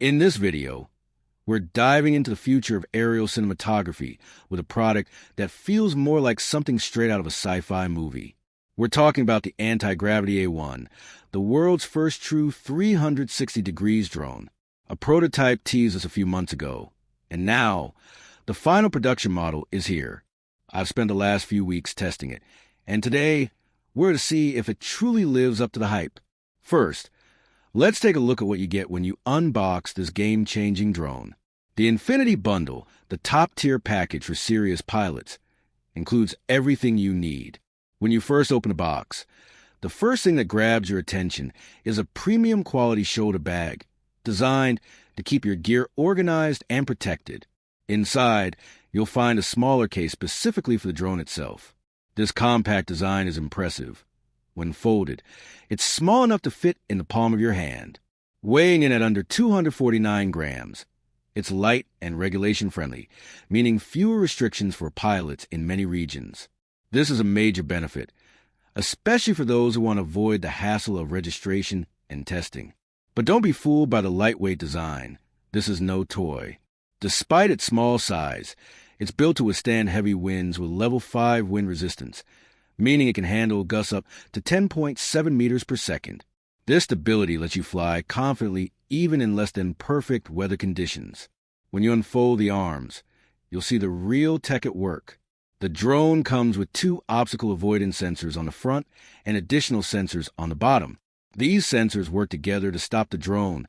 In this video, we're diving into the future of aerial cinematography with a product that feels more like something straight out of a sci-fi movie. We're talking about the Antigravity A1, the world's first true 360 degrees drone. A prototype teased us a few months ago, and now the final production model is here. I've spent the last few weeks testing it, and today we're to see if it truly lives up to the hype. First, let's take a look at what you get when you unbox this game-changing drone. The Infinity Bundle, the top-tier package for serious pilots, includes everything you need. When you first open a box, the first thing that grabs your attention is a premium-quality shoulder bag, designed to keep your gear organized and protected. Inside, you'll find a smaller case specifically for the drone itself. This compact design is impressive. When folded, it's small enough to fit in the palm of your hand. Weighing in at under 249 grams, it's light and regulation-friendly, meaning fewer restrictions for pilots in many regions. This is a major benefit, especially for those who want to avoid the hassle of registration and testing. But don't be fooled by the lightweight design. This is no toy. Despite its small size, it's built to withstand heavy winds with level 5 wind resistance, meaning it can handle gusts up to 10.7 meters per second. This stability lets you fly confidently even in less than perfect weather conditions. When you unfold the arms, you'll see the real tech at work. The drone comes with 2 obstacle avoidance sensors on the front and additional sensors on the bottom. These sensors work together to stop the drone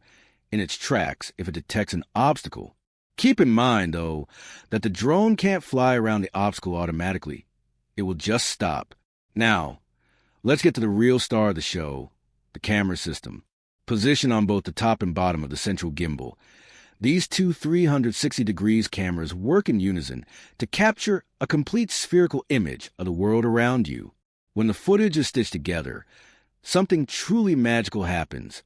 in its tracks if it detects an obstacle. Keep in mind, though, that the drone can't fly around the obstacle automatically. It will just stop. Now, let's get to the real star of the show, the camera system. Positioned on both the top and bottom of the central gimbal, these 2 360 degrees cameras work in unison to capture a complete spherical image of the world around you. When the footage is stitched together, something truly magical happens.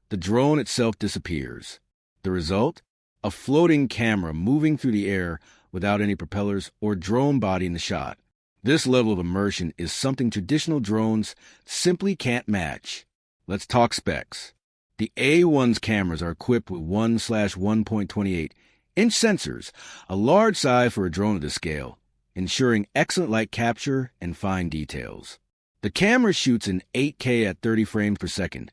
The drone itself disappears. The result? A floating camera moving through the air without any propellers or drone body in the shot. This level of immersion is something traditional drones simply can't match. Let's talk specs. The A1's cameras are equipped with 1/1.28-inch sensors, a large size for a drone of this scale, ensuring excellent light capture and fine details. The camera shoots in 8K at 30 frames per second,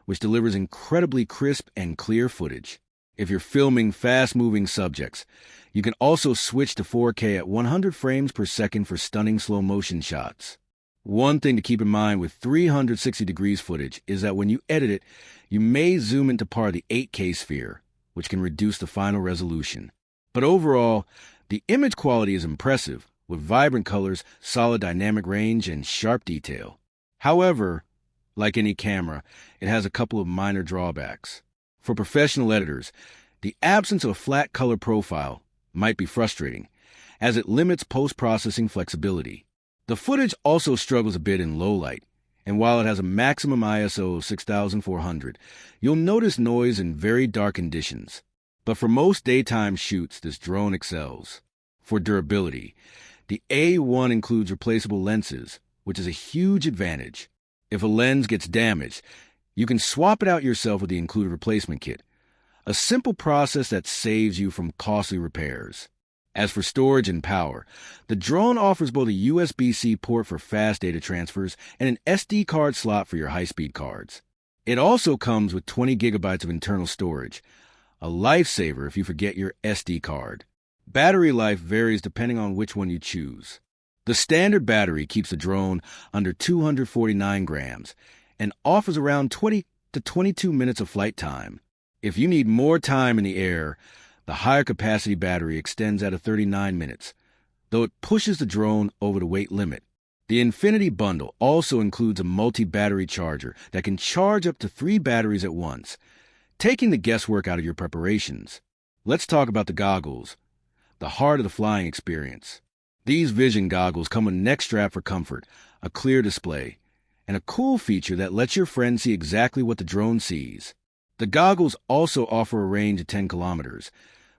which delivers incredibly crisp and clear footage. If you're filming fast-moving subjects, you can also switch to 4K at 100 frames per second for stunning slow-motion shots. One thing to keep in mind with 360 degrees footage is that when you edit it, you may zoom into part of the 8K sphere, which can reduce the final resolution. But overall, the image quality is impressive, with vibrant colors, solid dynamic range, and sharp detail. However, like any camera, it has a couple of minor drawbacks. For professional editors, the absence of a flat color profile might be frustrating, as it limits post-processing flexibility. The footage also struggles a bit in low light, and while it has a maximum ISO of 6400, you'll notice noise in very dark conditions. But for most daytime shoots, this drone excels. For durability, the A1 includes replaceable lenses, which is a huge advantage. If a lens gets damaged, you can swap it out yourself with the included replacement kit, a simple process that saves you from costly repairs. As for storage and power, the drone offers both a USB-C port for fast data transfers and an SD card slot for your high-speed cards. It also comes with 20 gigabytes of internal storage, a lifesaver if you forget your SD card. Battery life varies depending on which one you choose. The standard battery keeps the drone under 249 grams, and offers around 20 to 22 minutes of flight time. If you need more time in the air, the higher capacity battery extends out to 39 minutes, though it pushes the drone over the weight limit. The Infinity Bundle also includes a multi-battery charger that can charge up to 3 batteries at once, taking the guesswork out of your preparations. Let's talk about the goggles, the heart of the flying experience. These Vision goggles come with a neck strap for comfort, a clear display, and a cool feature that lets your friend see exactly what the drone sees. The goggles also offer a range of 10 kilometers,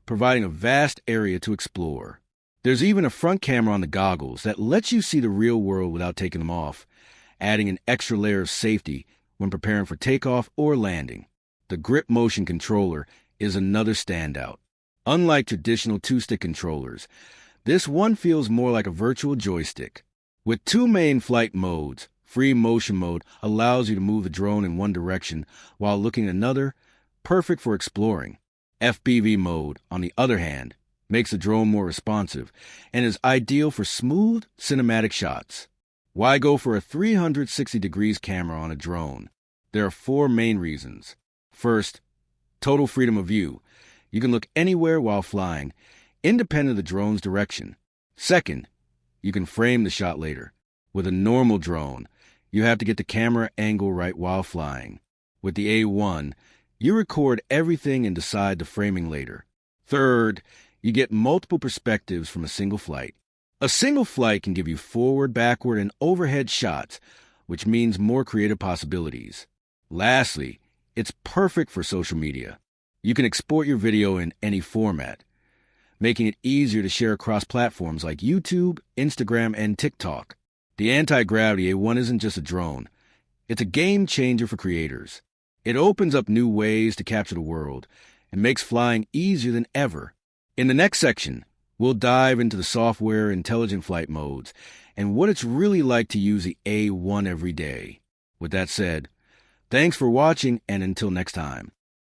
providing a vast area to explore. There's even a front camera on the goggles that lets you see the real world without taking them off, adding an extra layer of safety when preparing for takeoff or landing. The grip motion controller is another standout. Unlike traditional two-stick controllers, this one feels more like a virtual joystick. With two main flight modes, free motion mode allows you to move the drone in one direction while looking at another, perfect for exploring. FPV mode, on the other hand, makes the drone more responsive and is ideal for smooth, cinematic shots. Why go for a 360 degrees camera on a drone? There are four main reasons. First, total freedom of view. You can look anywhere while flying, independent of the drone's direction. Second, you can frame the shot later. With a normal drone, you have to get the camera angle right while flying. With the A1, you record everything and decide the framing later. Third, you get multiple perspectives from a single flight. A single flight can give you forward, backward, and overhead shots, which means more creative possibilities. Lastly, it's perfect for social media. You can export your video in any format, making it easier to share across platforms like YouTube, Instagram, and TikTok. The Antigravity A1 isn't just a drone. It's a game changer for creators. It opens up new ways to capture the world and makes flying easier than ever. In the next section, we'll dive into the software intelligent flight modes and what it's really like to use the A1 every day. With that said, thanks for watching, and until next time.